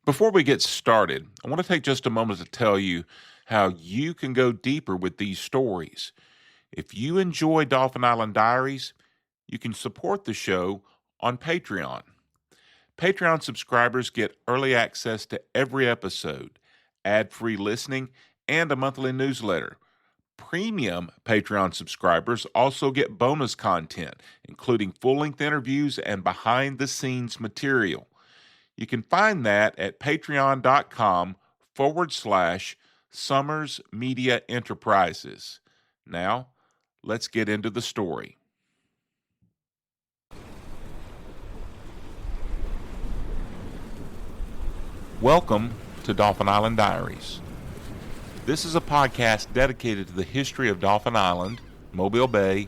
Before we get started, I want to take just a moment to tell you how you can go deeper with these stories. If you enjoy Dauphin Island Diaries, you can support the show on Patreon. Patreon subscribers get early access to every episode, ad-free listening, and a monthly newsletter. Premium Patreon subscribers also get bonus content, including full-length interviews and behind-the-scenes material. You can find that at patreon.com/Summers Media Enterprises. Now, let's get into the story. Welcome to Dauphin Island Diaries. This is a podcast dedicated to the history of Dauphin Island, Mobile Bay,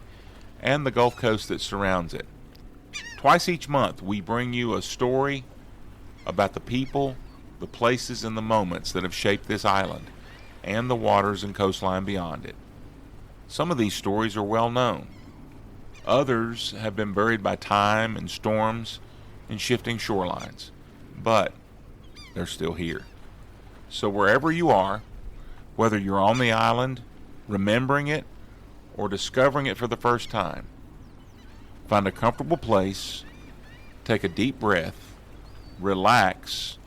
and the Gulf Coast that surrounds it. Twice each month, we bring you a story about the people, the places, and the moments that have shaped this island and the waters and coastline beyond it. Some of these stories are well known. Others have been buried by time and storms and shifting shorelines, but they're still here. So wherever you are, whether you're on the island, remembering it, or discovering it for the first time, find a comfortable place, take a deep breath, relax,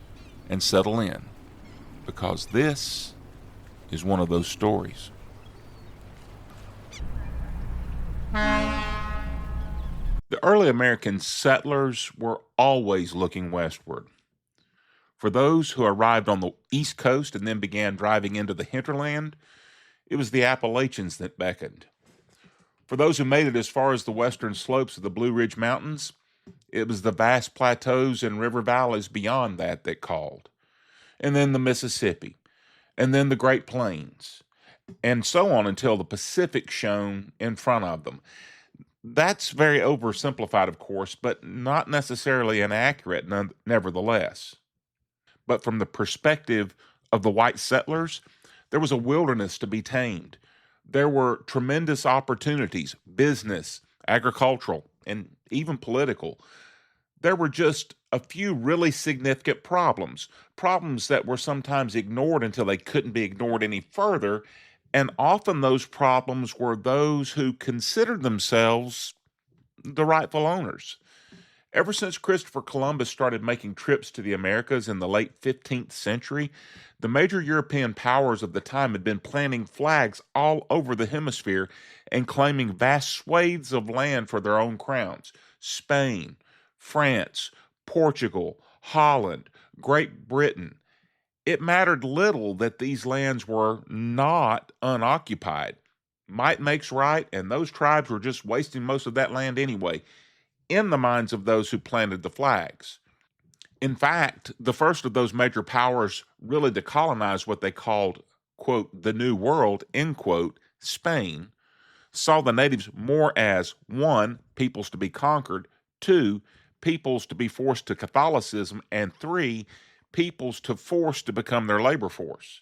and settle in, because this is one of those stories. The early American settlers were always looking westward. For those who arrived on the East Coast and then began driving into the hinterland, it was the Appalachians that beckoned. For those who made it as far as the western slopes of the Blue Ridge Mountains, it was the vast plateaus and river valleys beyond that called. And then the Mississippi, and then the Great Plains, and so on until the Pacific shone in front of them. That's very oversimplified, of course, but not necessarily inaccurate nevertheless. But from the perspective of the white settlers, there was a wilderness to be tamed. There were tremendous opportunities, business, agricultural, and even political. There were just a few really significant problems that were sometimes ignored until they couldn't be ignored any further, and often those problems were those who considered themselves the rightful owners. Ever since Christopher Columbus started making trips to the Americas in the late 15th century, the major European powers of the time had been planting flags all over the hemisphere and claiming vast swathes of land for their own crowns. Spain, France, Portugal, Holland, Great Britain. It mattered little that these lands were not unoccupied. Might makes right, and those tribes were just wasting most of that land anyway, in the minds of those who planted the flags. In fact, the first of those major powers really to colonize what they called, quote, the New World, end quote, Spain, saw the natives more as, 1, peoples to be conquered, 2, peoples to be forced to Catholicism, and 3, peoples to force to become their labor force.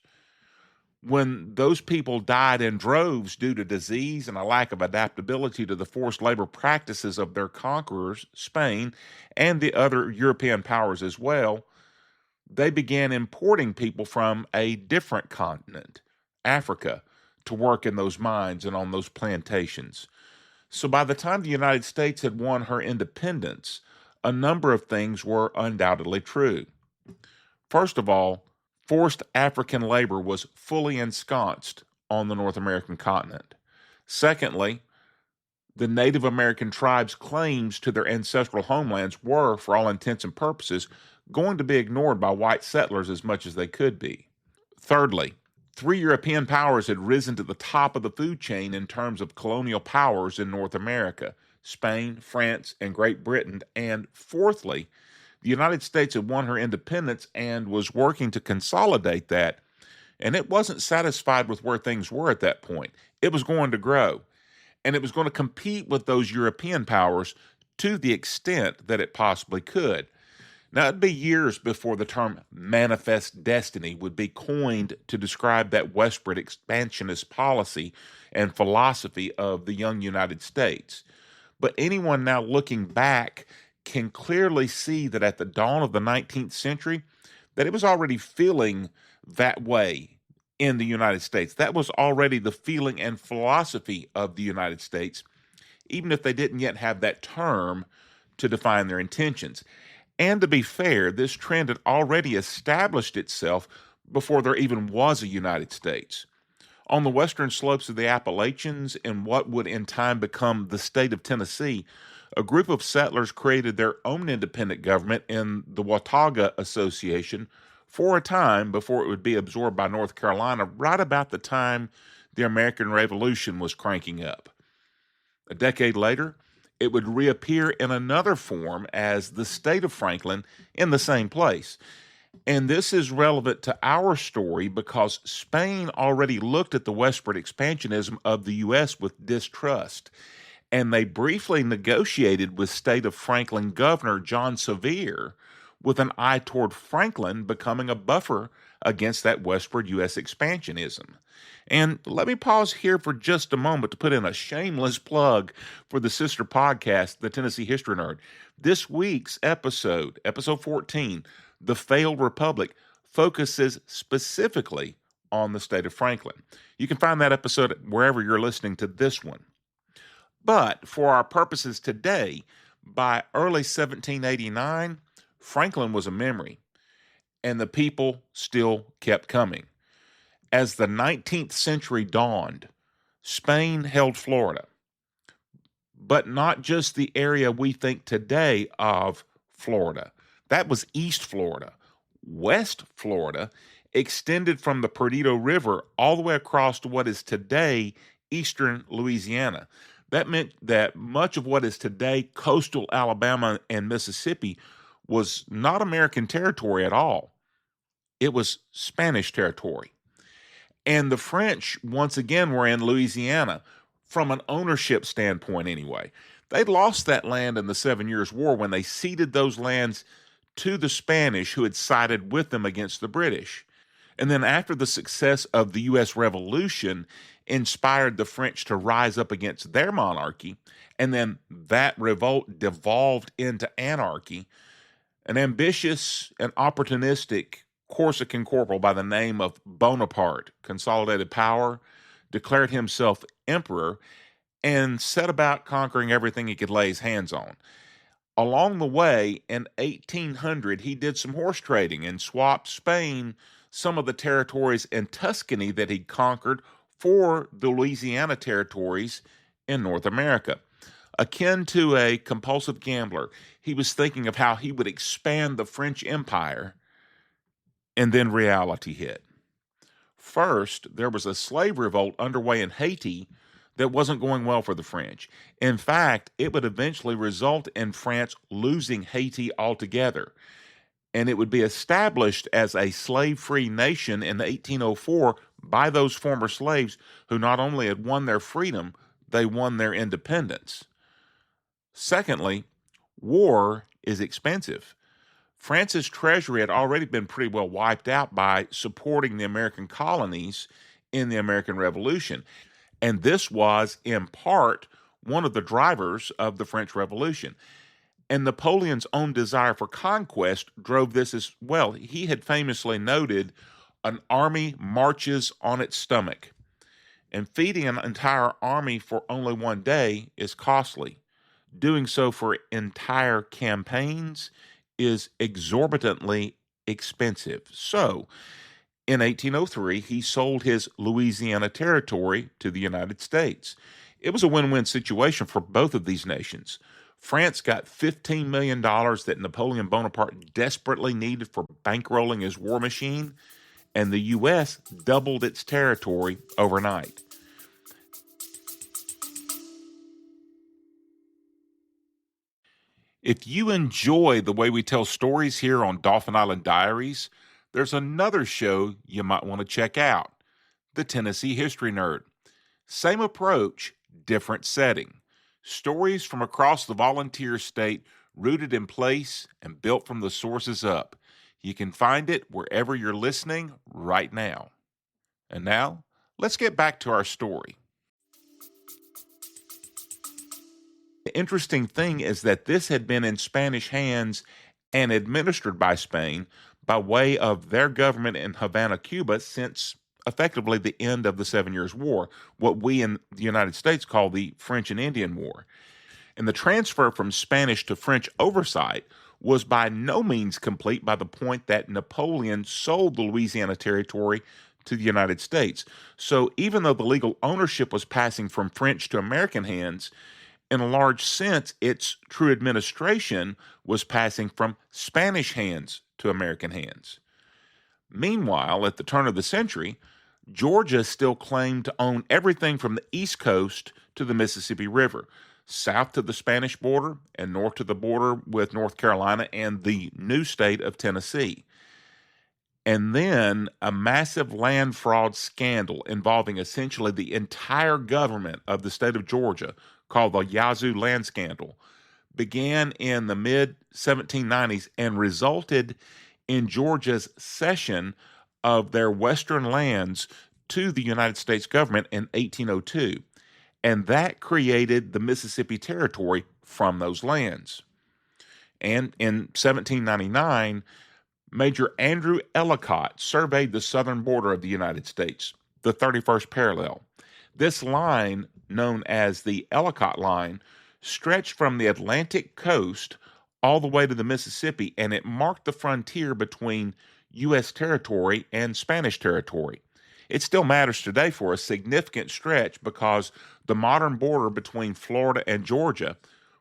When those people died in droves due to disease and a lack of adaptability to the forced labor practices of their conquerors, Spain, and the other European powers as well, they began importing people from a different continent, Africa, to work in those mines and on those plantations. So by the time the United States had won her independence, a number of things were undoubtedly true. First of all, forced African labor was fully ensconced on the North American continent. Secondly, the Native American tribes' claims to their ancestral homelands were, for all intents and purposes, going to be ignored by white settlers as much as they could be. Thirdly, 3 European powers had risen to the top of the food chain in terms of colonial powers in North America: Spain, France, and Great Britain. And fourthly, the United States had won her independence and was working to consolidate that, and it wasn't satisfied with where things were at that point. It was going to grow, and it was going to compete with those European powers to the extent that it possibly could. Now, it'd be years before the term manifest destiny would be coined to describe that westward expansionist policy and philosophy of the young United States. But anyone now looking back can clearly see that at the dawn of the 19th century, that it was already feeling that way in the United States. That was already the feeling and philosophy of the United States, even if they didn't yet have that term to define their intentions. And to be fair, this trend had already established itself before there even was a United States. On the western slopes of the Appalachians, in what would in time become the state of Tennessee, a group of settlers created their own independent government in the Watauga Association for a time before it would be absorbed by North Carolina right about the time the American Revolution was cranking up. A decade later, it would reappear in another form as the state of Franklin in the same place. And this is relevant to our story because Spain already looked at the westward expansionism of the U.S. with distrust. And they briefly negotiated with state of Franklin Governor John Sevier with an eye toward Franklin becoming a buffer against that westward U.S. expansionism. And let me pause here for just a moment to put in a shameless plug for the sister podcast, The Tennessee History Nerd. This week's episode, episode 14, The Failed Republic, focuses specifically on the state of Franklin. You can find that episode wherever you're listening to this one. But for our purposes today, by early 1789, Franklin was a memory, and the people still kept coming. As the 19th century dawned, Spain held Florida, but not just the area we think today of Florida. That was East Florida. West Florida extended from the Perdido River all the way across to what is today eastern Louisiana. That meant that much of what is today coastal Alabama and Mississippi was not American territory at all. It was Spanish territory. And the French, once again, were in Louisiana, from an ownership standpoint anyway. They'd lost that land in the 7 Years' War when they ceded those lands to the Spanish, who had sided with them against the British. And then after the success of the U.S. Revolution inspired the French to rise up against their monarchy, and then that revolt devolved into anarchy, an ambitious and opportunistic Corsican corporal by the name of Bonaparte consolidated power, declared himself emperor, and set about conquering everything he could lay his hands on. Along the way, in 1800, he did some horse trading and swapped Spain some of the territories in Tuscany that he'd conquered for the Louisiana territories in North America. Akin to a compulsive gambler, he was thinking of how he would expand the French Empire, and then reality hit. First, there was a slave revolt underway in Haiti that wasn't going well for the French. In fact, it would eventually result in France losing Haiti altogether, and it would be established as a slave-free nation in 1804 by those former slaves who not only had won their freedom, they won their independence. Secondly, war is expensive. France's treasury had already been pretty well wiped out by supporting the American colonies in the American Revolution. And this was, in part, one of the drivers of the French Revolution. And Napoleon's own desire for conquest drove this as well. He had famously noted, "An army marches on its stomach." And feeding an entire army for only one day is costly. Doing so for entire campaigns is exorbitantly expensive. So, in 1803, he sold his Louisiana territory to the United States. It was a win-win situation for both of these nations. France got $15 million that Napoleon Bonaparte desperately needed for bankrolling his war machine, and the U.S. doubled its territory overnight. If you enjoy the way we tell stories here on Dauphin Island Diaries, there's another show you might want to check out, The Tennessee History Nerd. Same approach, different setting. Stories from across the volunteer state, rooted in place and built from the sources up. You can find it wherever you're listening right now. And now, let's get back to our story. The interesting thing is that this had been in Spanish hands and administered by Spain by way of their government in Havana, Cuba, since effectively the end of the 7 Years' War, what we in the United States call the French and Indian War. And the transfer from Spanish to French oversight was by no means complete by the point that Napoleon sold the Louisiana Territory to the United States. So even though the legal ownership was passing from French to American hands, in a large sense, its true administration was passing from Spanish hands to American hands. Meanwhile, at the turn of the century, Georgia still claimed to own everything from the East Coast to the Mississippi River, south to the Spanish border and north to the border with North Carolina and the new state of Tennessee. And then a massive land fraud scandal involving essentially the entire government of the state of Georgia, called the Yazoo Land Scandal, began in the mid 1790s and resulted in Georgia's cession of their western lands to the United States government in 1802. And that created the Mississippi Territory from those lands. And in 1799, Major Andrew Ellicott surveyed the southern border of the United States, the 31st parallel. This line, known as the Ellicott Line, stretched from the Atlantic coast all the way to the Mississippi, and it marked the frontier between U.S. territory and Spanish territory. It still matters today for a significant stretch because the modern border between Florida and Georgia,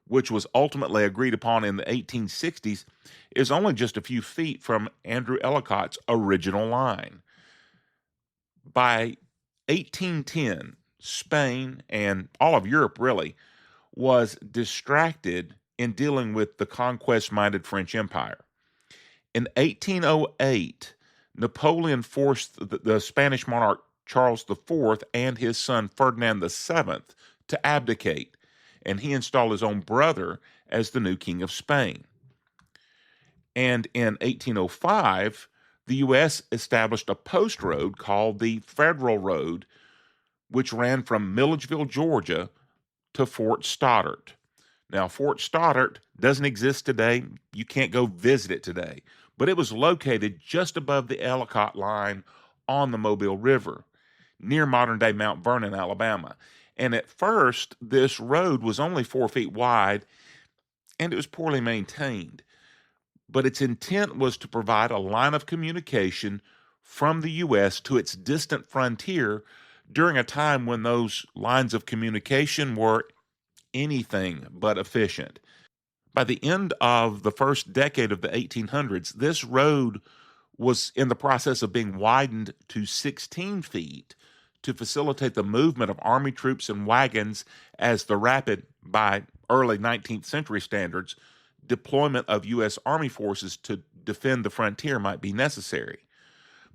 which was ultimately agreed upon in the 1860s, is only just a few feet from Andrew Ellicott's original line. By 1810, Spain, and all of Europe really, was distracted in dealing with the conquest-minded French Empire. In 1808, Napoleon forced the Spanish monarch Charles IV and his son Ferdinand VII to abdicate, and he installed his own brother as the new king of Spain. And in 1805, the U.S. established a post road called the Federal Road, which ran from Milledgeville, Georgia, to Fort Stoddert. Now, Fort Stoddert doesn't exist today. You can't go visit it today. But it was located just above the Ellicott Line on the Mobile River, near modern-day Mount Vernon, Alabama. And at first, this road was only 4 feet wide, and it was poorly maintained. But its intent was to provide a line of communication from the U.S. to its distant frontier during a time when those lines of communication were anything but efficient. By the end of the first decade of the 1800s, this road was in the process of being widened to 16 feet to facilitate the movement of Army troops and wagons as the rapid, by early 19th century standards, deployment of U.S. Army forces to defend the frontier might be necessary.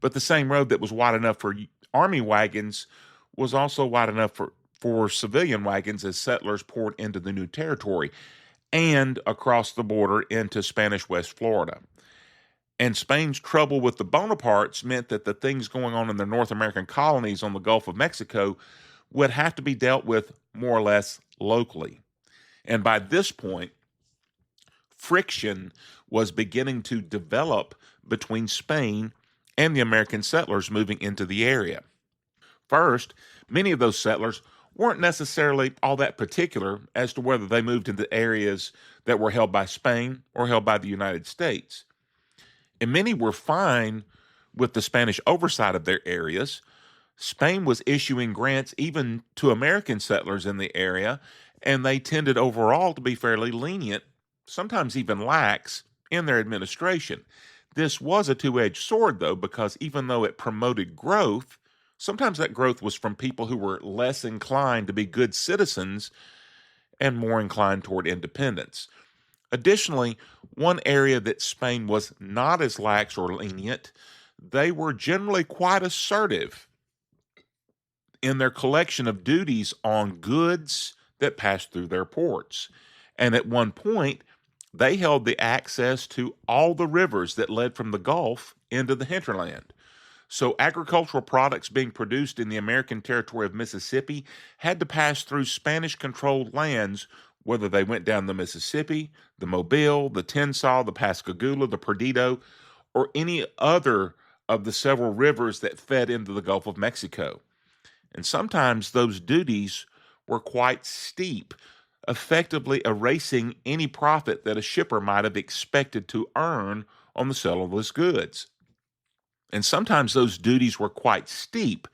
But the same road that was wide enough for Army wagons was also wide enough for civilian wagons as settlers poured into the new territory and across the border into Spanish West Florida. And Spain's trouble with the Bonapartes meant that the things going on in the North American colonies on the Gulf of Mexico would have to be dealt with more or less locally. And by this point, friction was beginning to develop between Spain and the American settlers moving into the area. First, many of those settlers weren't necessarily all that particular as to whether they moved into areas that were held by Spain or held by the United States. And many were fine with the Spanish oversight of their areas. Spain was issuing grants even to American settlers in the area, and they tended overall to be fairly lenient, sometimes even lax, in their administration. This was a two-edged sword, though, because even though it promoted growth, sometimes that growth was from people who were less inclined to be good citizens and more inclined toward independence. Additionally, one area that Spain was not as lax or lenient, they were generally quite assertive in their collection of duties on goods that passed through their ports. And at one point, they held the access to all the rivers that led from the Gulf into the hinterland. So agricultural products being produced in the American territory of Mississippi had to pass through Spanish-controlled lands, whether they went down the Mississippi, the Mobile, the Tensas, the Pascagoula, the Perdido, or any other of the several rivers that fed into the Gulf of Mexico. And sometimes those duties were quite steep, effectively erasing any profit that a shipper might have expected to earn on the sale of his goods. And sometimes those duties were quite steep,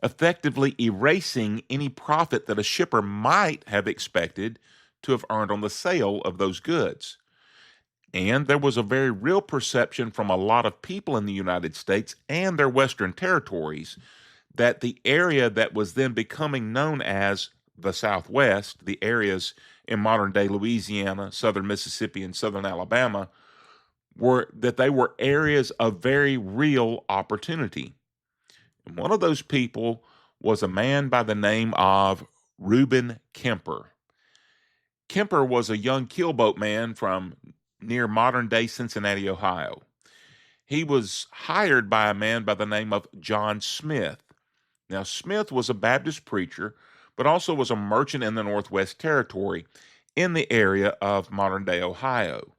effectively erasing any profit that a shipper might have expected to have earned on the sale of those goods. And there was a very real perception from a lot of people in the United States and their western territories that the area that was then becoming known as the Southwest, the areas in modern-day Louisiana, southern Mississippi, and southern Alabama, they were areas of very real opportunity. And one of those people was a man by the name of Reuben Kemper. Kemper was a young keelboat man from near modern-day Cincinnati, Ohio. He was hired by a man by the name of John Smith. Now, Smith was a Baptist preacher, but also was a merchant in the Northwest Territory in the area of modern-day Ohio.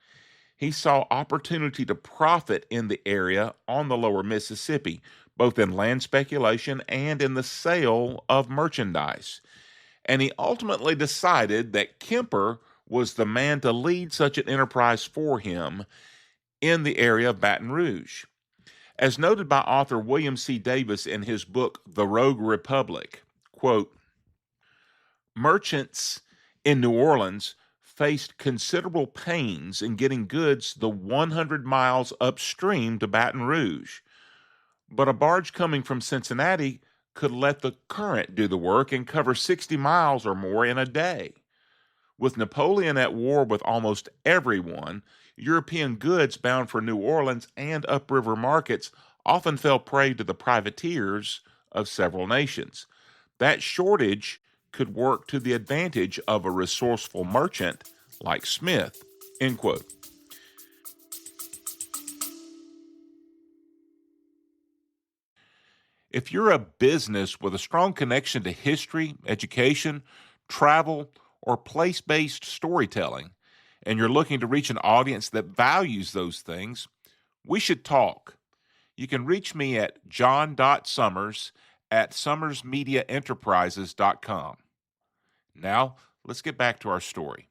He saw opportunity to profit in the area on the lower Mississippi, both in land speculation and in the sale of merchandise. And he ultimately decided that Kemper was the man to lead such an enterprise for him in the area of Baton Rouge. As noted by author William C. Davis in his book, The Rogue Republic, quote, merchants in New Orleans faced considerable pains in getting goods the 100 miles upstream to Baton Rouge, but a barge coming from Cincinnati could let the current do the work and cover 60 miles or more in a day. With Napoleon at war with almost everyone, European goods bound for New Orleans and upriver markets often fell prey to the privateers of several nations. That shortage could work to the advantage of a resourceful merchant like Smith, end quote. If you're a business with a strong connection to history, education, travel, or place-based storytelling, and you're looking to reach an audience that values those things, we should talk. You can reach me at john.summers@summersmediaenterprises.com. Now, let's get back to our story.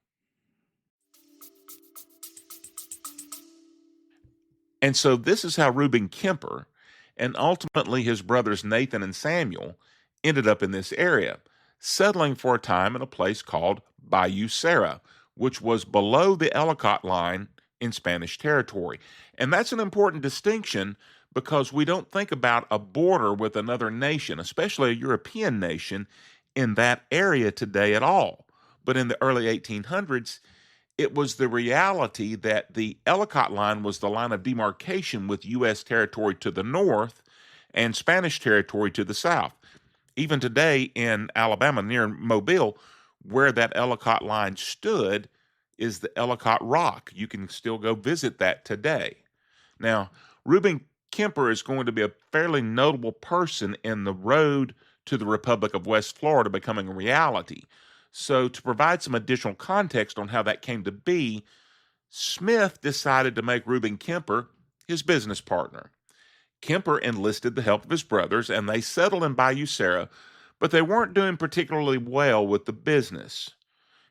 And so this is how Reuben Kemper, and ultimately his brothers Nathan and Samuel, ended up in this area, settling for a time in a place called Bayou Sara, which was below the Ellicott line in Spanish territory. And that's an important distinction because we don't think about a border with another nation, especially a European nation, in that area today at all. But in the early 1800s, it was the reality that the Ellicott line was the line of demarcation with U.S. territory to the north and Spanish territory to the south. Even today in Alabama, near Mobile, where that Ellicott line stood is the Ellicott Rock. You can still go visit that today. Now, Reuben Kemper is going to be a fairly notable person in the road to the Republic of West Florida becoming a reality. So, to provide some additional context on how that came to be, Smith decided to make Reuben Kemper his business partner. Kemper enlisted the help of his brothers, and they settled in Bayou Sara, but they weren't doing particularly well with the business.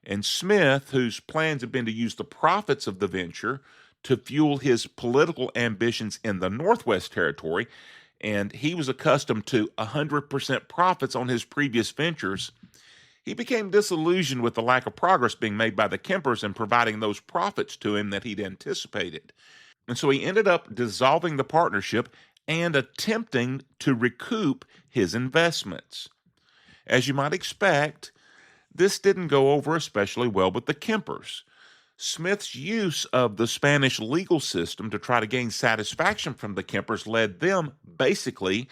And Smith, whose plans had been to use the profits of the venture to fuel his political ambitions in the Northwest Territory, and he was accustomed to 100% profits on his previous ventures, he became disillusioned with the lack of progress being made by the Kempers in providing those profits to him that he'd anticipated. And so he ended up dissolving the partnership and attempting to recoup his investments. As you might expect, this didn't go over especially well with the Kempers. Smith's use of the Spanish legal system to try to gain satisfaction from the Kempers led them, basically,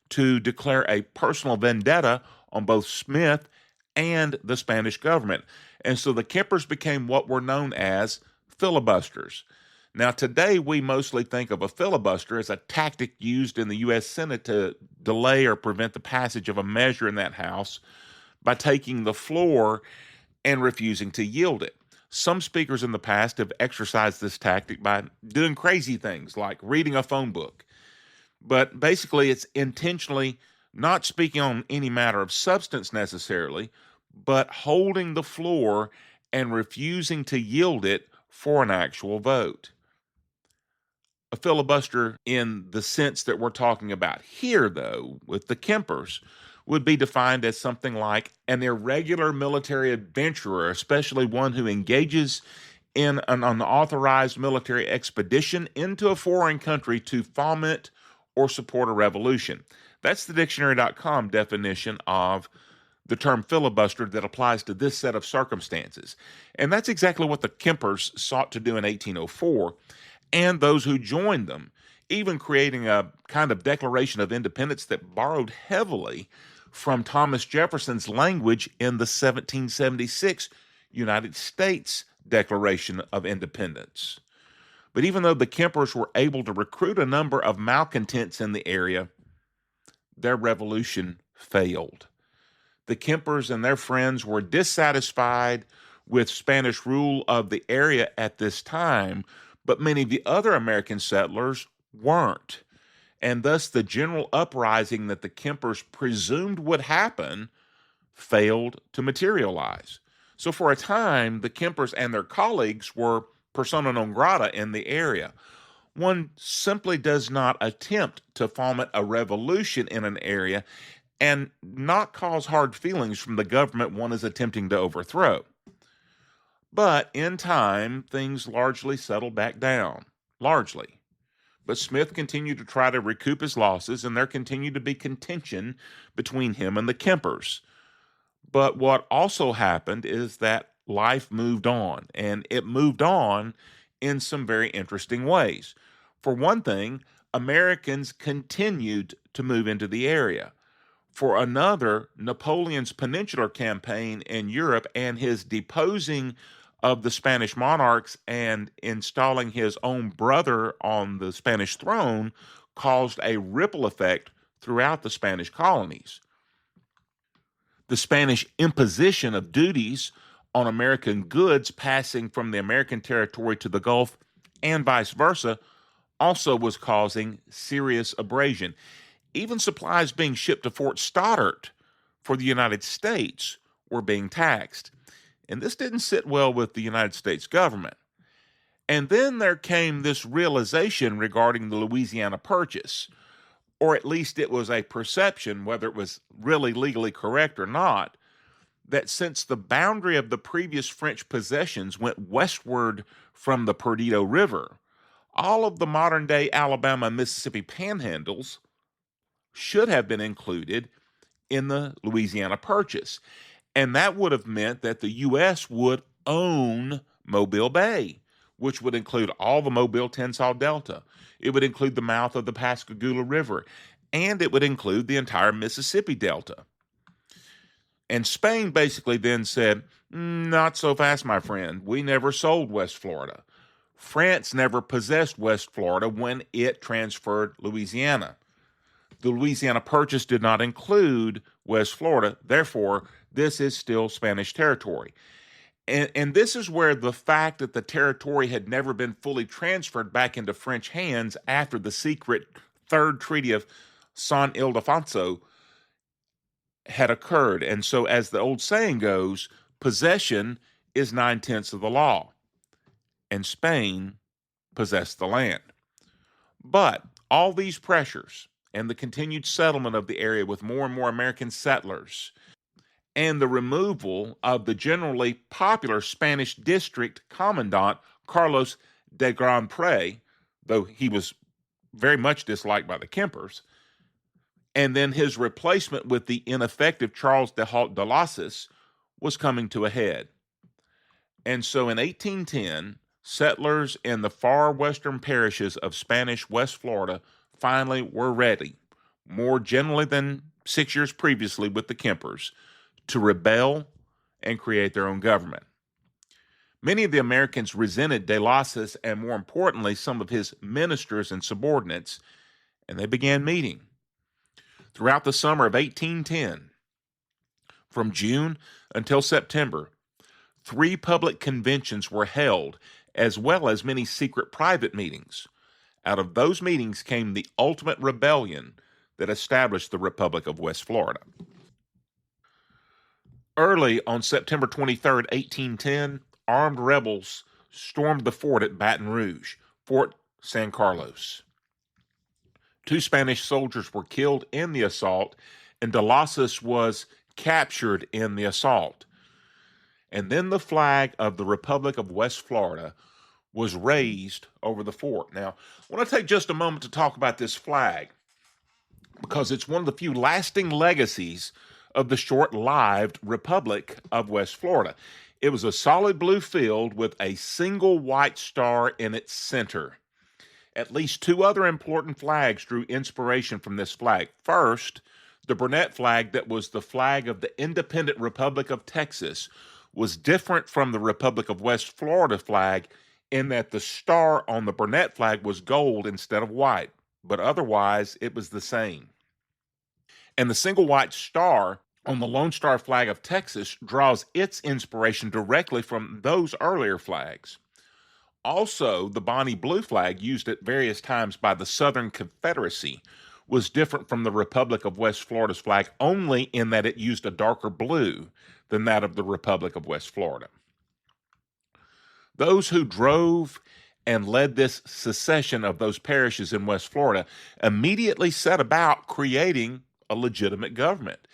to declare a personal vendetta on both Smith and the Spanish government. And so the Kempers became what were known as filibusters. Now, today, we mostly think of a filibuster as a tactic used in the U.S. Senate to delay or prevent the passage of a measure in that House by taking the floor and refusing to yield it. Some speakers in the past have exercised this tactic by doing crazy things like reading a phone book. But basically, it's intentionally not speaking on any matter of substance necessarily, but holding the floor and refusing to yield it for an actual vote. A filibuster, in the sense that we're talking about here, though, with the Kempers, would be defined as something like an irregular military adventurer, especially one who engages in an unauthorized military expedition into a foreign country to foment or support a revolution. That's the dictionary.com definition of the term filibuster that applies to this set of circumstances. And that's exactly what the Kempers sought to do in 1804, and those who joined them, even creating a kind of Declaration of Independence that borrowed heavily from Thomas Jefferson's language in the 1776 United States Declaration of Independence. But even though the Kempers were able to recruit a number of malcontents in the area, their revolution failed. The Kempers and their friends were dissatisfied with Spanish rule of the area at this time, but many of the other American settlers weren't. And thus the general uprising that the Kempers presumed would happen failed to materialize. So for a time, the Kempers and their colleagues were persona non grata in the area. One simply does not attempt to foment a revolution in an area and not cause hard feelings from the government one is attempting to overthrow. But in time, things largely settled back down. Largely. But Smith continued to try to recoup his losses, and there continued to be contention between him and the Kempers. But what also happened is that life moved on, and it moved on in some very interesting ways. For one thing, Americans continued to move into the area. For another, Napoleon's peninsular campaign in Europe and his deposing of the Spanish monarchs and installing his own brother on the Spanish throne caused a ripple effect throughout the Spanish colonies. The Spanish imposition of duties on American goods passing from the American territory to the Gulf and vice versa also was causing serious abrasion. Even supplies being shipped to Fort Stoddert for the United States were being taxed. And this didn't sit well with the United States government. And then there came this realization regarding the Louisiana Purchase, or at least it was a perception, whether it was really legally correct or not, that since the boundary of the previous French possessions went westward from the Perdido River, all of the modern-day Alabama and Mississippi panhandles should have been included in the Louisiana Purchase. And that would have meant that the U.S. would own Mobile Bay, which would include all the Mobile-Tensas Delta. It would include the mouth of the Pascagoula River, and it would include the entire Mississippi Delta. And Spain basically then said, not so fast, my friend. We never sold West Florida. France never possessed West Florida when it transferred Louisiana. The Louisiana Purchase did not include West Florida. Therefore, this is still Spanish territory. And this is where the fact that the territory had never been fully transferred back into French hands after the secret Third Treaty of San Ildefonso had occurred. And so, as the old saying goes, possession is 9/10 of the law. And Spain possessed the land. But all these pressures and the continued settlement of the area with more and more American settlers and the removal of the generally popular Spanish district commandant Carlos de Grand Pre, though he was very much disliked by the Kempers, and then his replacement with the ineffective Charles de Haut de Lassus was coming to a head. And so in 1810, settlers in the far western parishes of Spanish West Florida finally were ready, more generally than 6 years previously with the Kempers, to rebel and create their own government. Many of the Americans resented de Lassus and, more importantly, some of his ministers and subordinates, and they began meeting. Throughout the summer of 1810, from June until September, 3 public conventions were held, as well as many secret private meetings. Out of those meetings came the ultimate rebellion that established the Republic of West Florida. Early on September 23rd, 1810, armed rebels stormed the fort at Baton Rouge, Fort San Carlos. 2 Spanish soldiers were killed in the assault, and De Losas was captured in the assault. And then the flag of the Republic of West Florida was raised over the fort. Now, I want to take just a moment to talk about this flag because it's one of the few lasting legacies of the short-lived Republic of West Florida. It was a solid blue field with a single white star in its center. At least 2 other important flags drew inspiration from this flag. First, the Burnett flag, that was the flag of the independent Republic of Texas, was different from the Republic of West Florida flag in that the star on the Burnett flag was gold instead of white, but otherwise it was the same. And the single white star on the Lone Star flag of Texas draws its inspiration directly from those earlier flags. Also, the Bonnie blue flag used at various times by the Southern Confederacy was different from the Republic of West Florida's flag only in that it used a darker blue than that of the Republic of West Florida. Those who drove and led this secession of those parishes in West Florida immediately set about creating a legitimate government.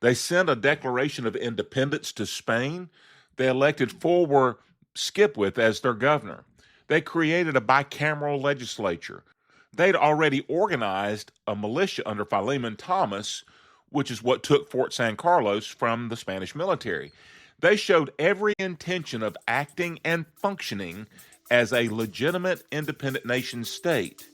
They sent a declaration of independence to Spain. They elected Fulwer Skipwith as their governor. They created a bicameral legislature. They'd already organized a militia under Philemon Thomas, which is what took Fort San Carlos from the Spanish military. They showed every intention of acting and functioning as a legitimate independent nation state.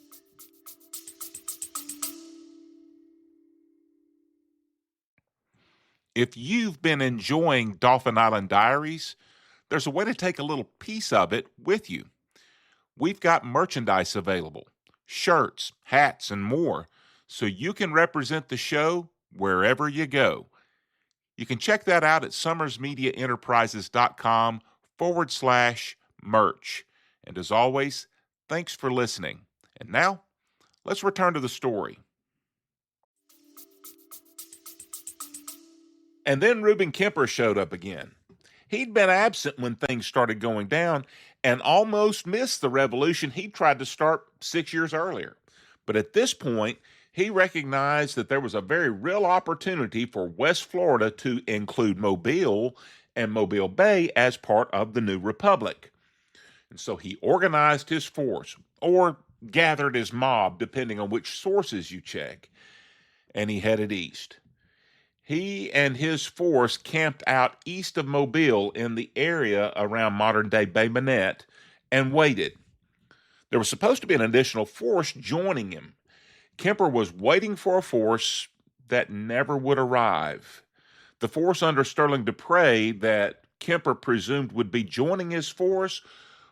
If you've been enjoying Dauphin Island Diaries, there's a way to take a little piece of it with you. We've got merchandise available, shirts, hats, and more, so you can represent the show wherever you go. You can check that out at summersmediaenterprises.com/merch. And as always, thanks for listening. And now, let's return to the story. And then Reuben Kemper showed up again. He'd been absent when things started going down and almost missed the revolution he tried to start 6 years earlier. But at this point, he recognized that there was a very real opportunity for West Florida to include Mobile and Mobile Bay as part of the new republic. And so he organized his force, or gathered his mob, depending on which sources you check, and he headed east. He and his force camped out east of Mobile in the area around modern-day Bay Minette and waited. There was supposed to be an additional force joining him. Kemper was waiting for a force that never would arrive. The force under Sterling Dupre that Kemper presumed would be joining his force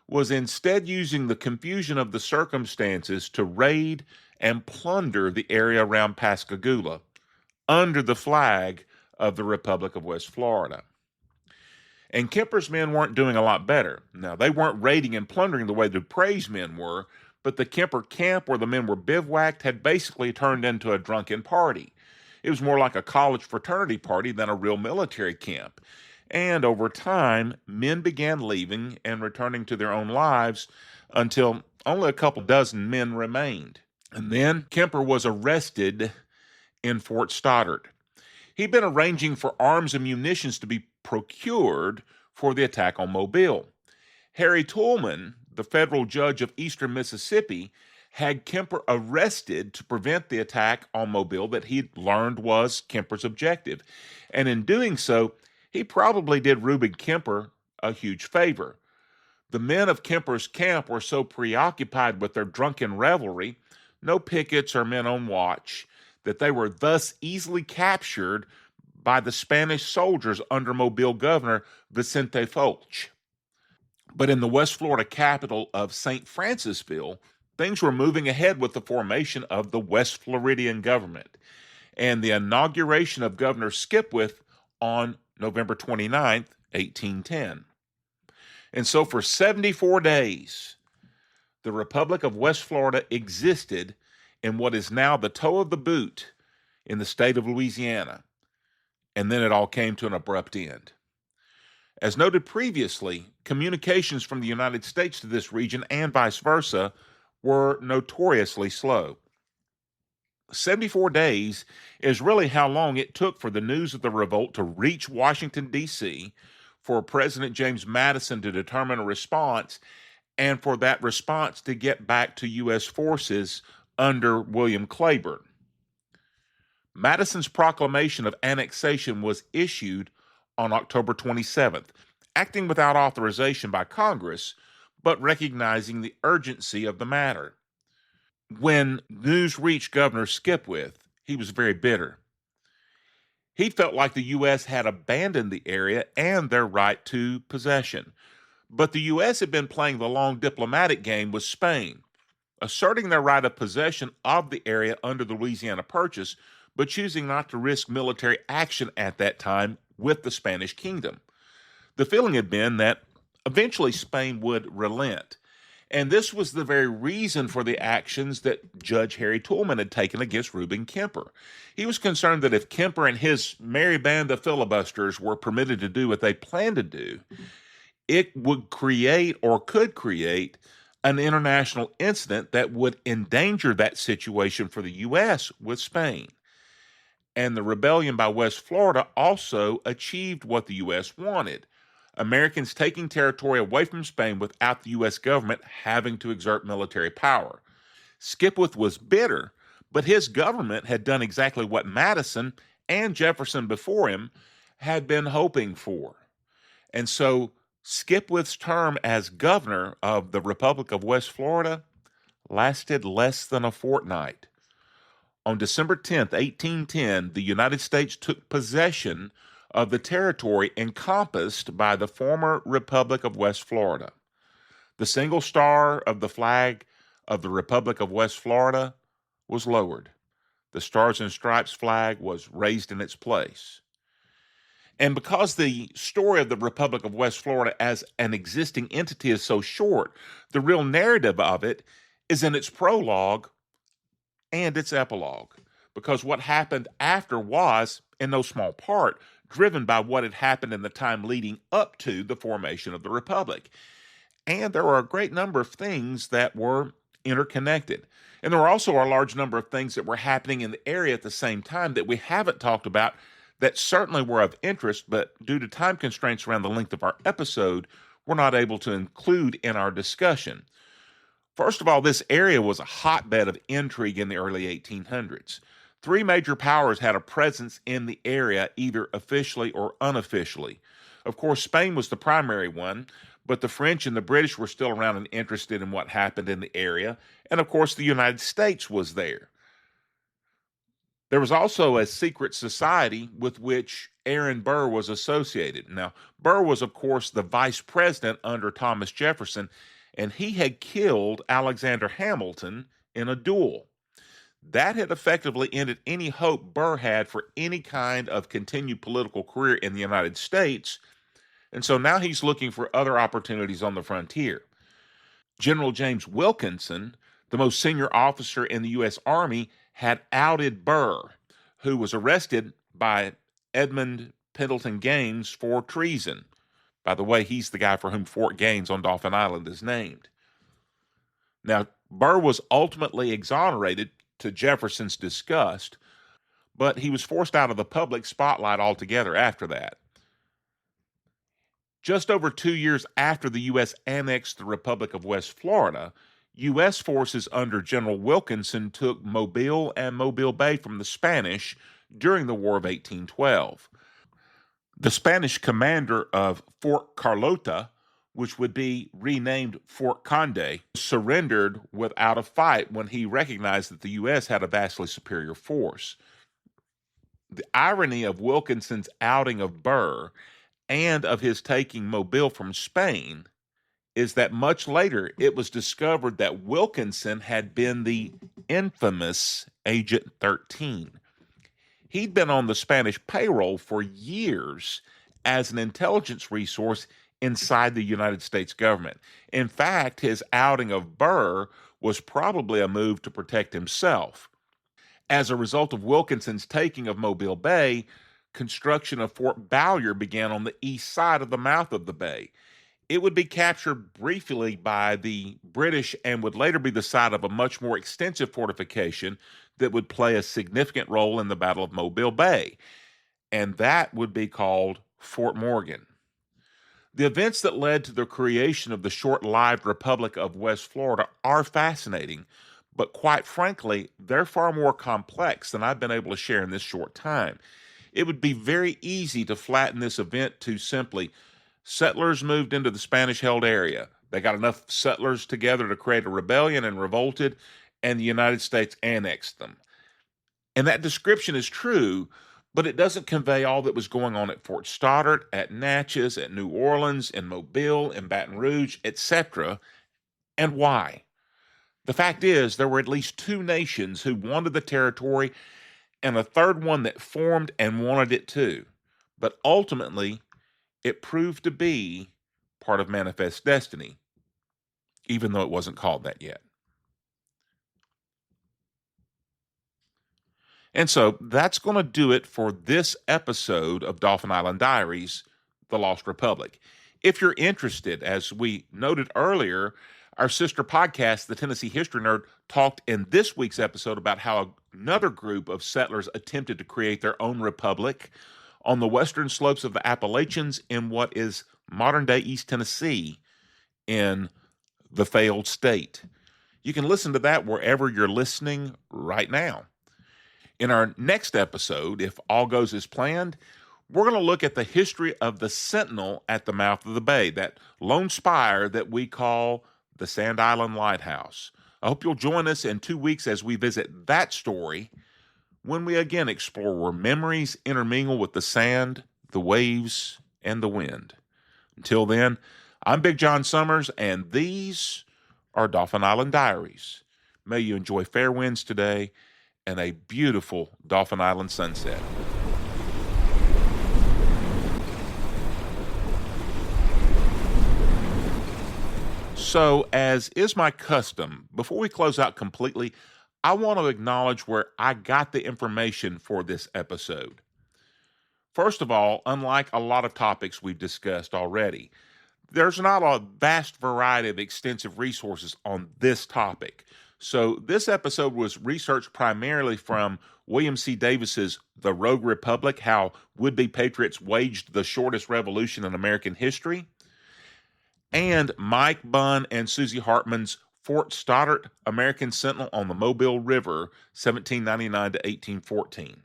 was instead using the confusion of the circumstances to raid and plunder the area around Pascagoula under the flag of the Republic of West Florida. And Kemper's men weren't doing a lot better. Now, they weren't raiding and plundering the way Dupre's men were, but the Kemper camp where the men were bivouacked had basically turned into a drunken party. It was more like a college fraternity party than a real military camp. And over time, men began leaving and returning to their own lives until only a couple dozen men remained. And then Kemper was arrested in Fort Stoddert. He'd been arranging for arms and munitions to be procured for the attack on Mobile. Harry Tolman, the federal judge of eastern Mississippi, had Kemper arrested to prevent the attack on Mobile that he'd learned was Kemper's objective. And in doing so, he probably did Reuben Kemper a huge favor. The men of Kemper's camp were so preoccupied with their drunken revelry, no pickets or men on watch, that they were thus easily captured by the Spanish soldiers under Mobile governor Vicente Foch. But in the West Florida capital of St. Francisville, things were moving ahead with the formation of the West Floridian government and the inauguration of Governor Skipwith on November 29, 1810. And so for 74 days, the Republic of West Florida existed in what is now the toe of the boot in the state of Louisiana. And then it all came to an abrupt end. As noted previously, communications from the United States to this region and vice versa were notoriously slow. 74 days is really how long it took for the news of the revolt to reach Washington, D.C., for President James Madison to determine a response, and for that response to get back to U.S. forces under William Clayburgh. Madison's proclamation of annexation was issued on October 27th, acting without authorization by Congress, but recognizing the urgency of the matter. When news reached Governor Skipwith, he was very bitter. He felt like the U.S. had abandoned the area and their right to possession. But the U.S. had been playing the long diplomatic game with Spain, asserting their right of possession of the area under the Louisiana Purchase, but choosing not to risk military action at that time with the Spanish kingdom. The feeling had been that eventually Spain would relent. And this was the very reason for the actions that Judge Harry Tolman had taken against Reuben Kemper. He was concerned that if Kemper and his merry band of filibusters were permitted to do what they planned to do, it would create or could create an international incident that would endanger that situation for the U.S. with Spain. And the rebellion by West Florida also achieved what the U.S. wanted. Americans taking territory away from Spain without the U.S. government having to exert military power. Skipwith was bitter, but his government had done exactly what Madison and Jefferson before him had been hoping for. And so Skipwith's term as governor of the Republic of West Florida lasted less than a fortnight. On December 10th, 1810, the United States took possession of the territory encompassed by the former Republic of West Florida. The single star of the flag of the Republic of West Florida was lowered. The Stars and Stripes flag was raised in its place. And because the story of the Republic of West Florida as an existing entity is so short, the real narrative of it is in its prologue and its epilogue. Because what happened after was, in no small part, driven by what had happened in the time leading up to the formation of the Republic. And there were a great number of things that were interconnected. And there were also a large number of things that were happening in the area at the same time that we haven't talked about that certainly were of interest, but due to time constraints around the length of our episode, we're not able to include in our discussion. First of all, this area was a hotbed of intrigue in the early 1800s. Three major powers had a presence in the area, either officially or unofficially. Of course, Spain was the primary one, but the French and the British were still around and interested in what happened in the area. And of course, the United States was there. There was also a secret society with which Aaron Burr was associated. Now, Burr was, of course, the vice president under Thomas Jefferson, and he had killed Alexander Hamilton in a duel. That had effectively ended any hope Burr had for any kind of continued political career in the United States, and so now he's looking for other opportunities on the frontier. General James Wilkinson, the most senior officer in the U.S. Army, had outed Burr, who was arrested by Edmund Pendleton Gaines for treason. By the way, he's the guy for whom Fort Gaines on Dauphin Island is named. Now, Burr was ultimately exonerated to Jefferson's disgust, but he was forced out of the public spotlight altogether after that. Just over 2 years after the U.S. annexed the Republic of West Florida, U.S. forces under General Wilkinson took Mobile and Mobile Bay from the Spanish during the War of 1812. The Spanish commander of Fort Carlota, which would be renamed Fort Conde, surrendered without a fight when he recognized that the U.S. had a vastly superior force. The irony of Wilkinson's outing of Burr and of his taking Mobile from Spain is that much later it was discovered that Wilkinson had been the infamous Agent 13. He'd been on the Spanish payroll for years as an intelligence resource inside the United States government. In fact, his outing of Burr was probably a move to protect himself. As a result of Wilkinson's taking of Mobile Bay, construction of Fort Bowyer began on the east side of the mouth of the bay. It would be captured briefly by the British and would later be the site of a much more extensive fortification that would play a significant role in the Battle of Mobile Bay, and that would be called Fort Morgan. The events that led to the creation of the short-lived Republic of West Florida are fascinating, but quite frankly, they're far more complex than I've been able to share in this short time. It would be very easy to flatten this event to simply settlers moved into the Spanish-held area. They got enough settlers together to create a rebellion and revolted, and the United States annexed them. And that description is true, but it doesn't convey all that was going on at Fort Stoddert, at Natchez, at New Orleans, in Mobile, in Baton Rouge, etc., and why. The fact is, there were at least two nations who wanted the territory and a third one that formed and wanted it too. But ultimately, it proved to be part of Manifest Destiny, even though it wasn't called that yet. And so that's going to do it for this episode of Dauphin Island Diaries, The Lost Republic. If you're interested, as we noted earlier, our sister podcast, The Tennessee History Nerd, talked in this week's episode about how another group of settlers attempted to create their own republic on the western slopes of the Appalachians in what is modern-day East Tennessee in the failed state. You can listen to that wherever you're listening right now. In our next episode, if all goes as planned, we're going to look at the history of the Sentinel at the mouth of the bay, that lone spire that we call the Sand Island Lighthouse. I hope you'll join us in 2 weeks as we visit that story, when we again explore where memories intermingle with the sand, the waves, and the wind. Until then, I'm Big John Summers, and these are Dauphin Island Diaries. May you enjoy fair winds today and a beautiful Dauphin Island sunset. So, as is my custom, before we close out completely, I want to acknowledge where I got the information for this episode. First of all, unlike a lot of topics we've discussed already, there's not a vast variety of extensive resources on this topic. So this episode was researched primarily from William C. Davis's The Rogue Republic, How Would-Be Patriots Waged the Shortest Revolution in American History, and Mike Bunn and Susie Hartman's Fort Stoddert, American Sentinel on the Mobile River, 1799 to 1814.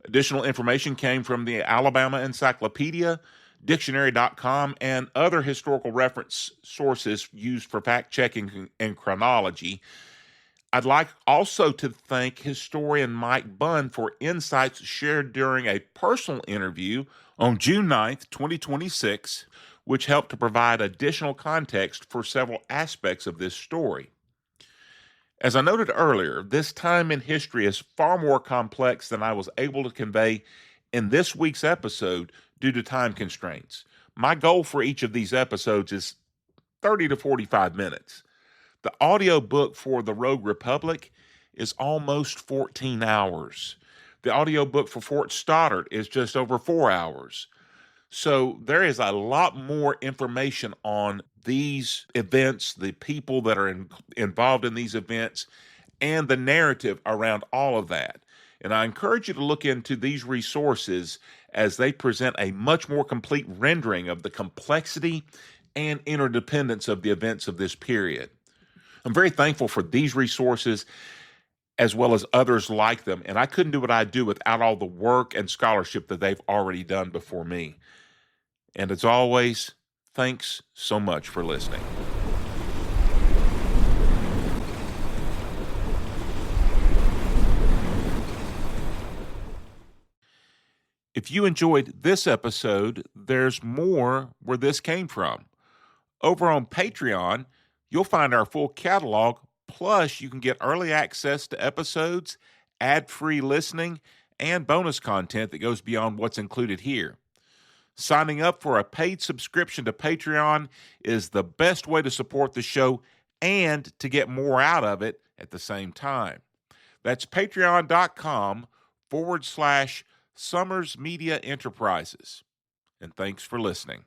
Additional information came from the Alabama Encyclopedia, Dictionary.com, and other historical reference sources used for fact-checking and chronology. I'd like also to thank historian Mike Bunn for insights shared during a personal interview on June 9th, 2026, which helped to provide additional context for several aspects of this story. As I noted earlier, this time in history is far more complex than I was able to convey in this week's episode due to time constraints. My goal for each of these episodes is 30 to 45 minutes. The audio book for The Rogue Republic is almost 14 hours. The audio book for Fort Stoddert is just over 4 hours. So there is a lot more information on these events, the people that are involved in these events, and the narrative around all of that. And I encourage you to look into these resources as they present a much more complete rendering of the complexity and interdependence of the events of this period. I'm very thankful for these resources as well as others like them, and I couldn't do what I do without all the work and scholarship that they've already done before me. And as always, thanks so much for listening. If you enjoyed this episode, there's more where this came from. Over on Patreon, you'll find our full catalog, plus you can get early access to episodes, ad-free listening, and bonus content that goes beyond what's included here. Signing up for a paid subscription to Patreon is the best way to support the show and to get more out of it at the same time. That's patreon.com/Summers Media Enterprises. And thanks for listening.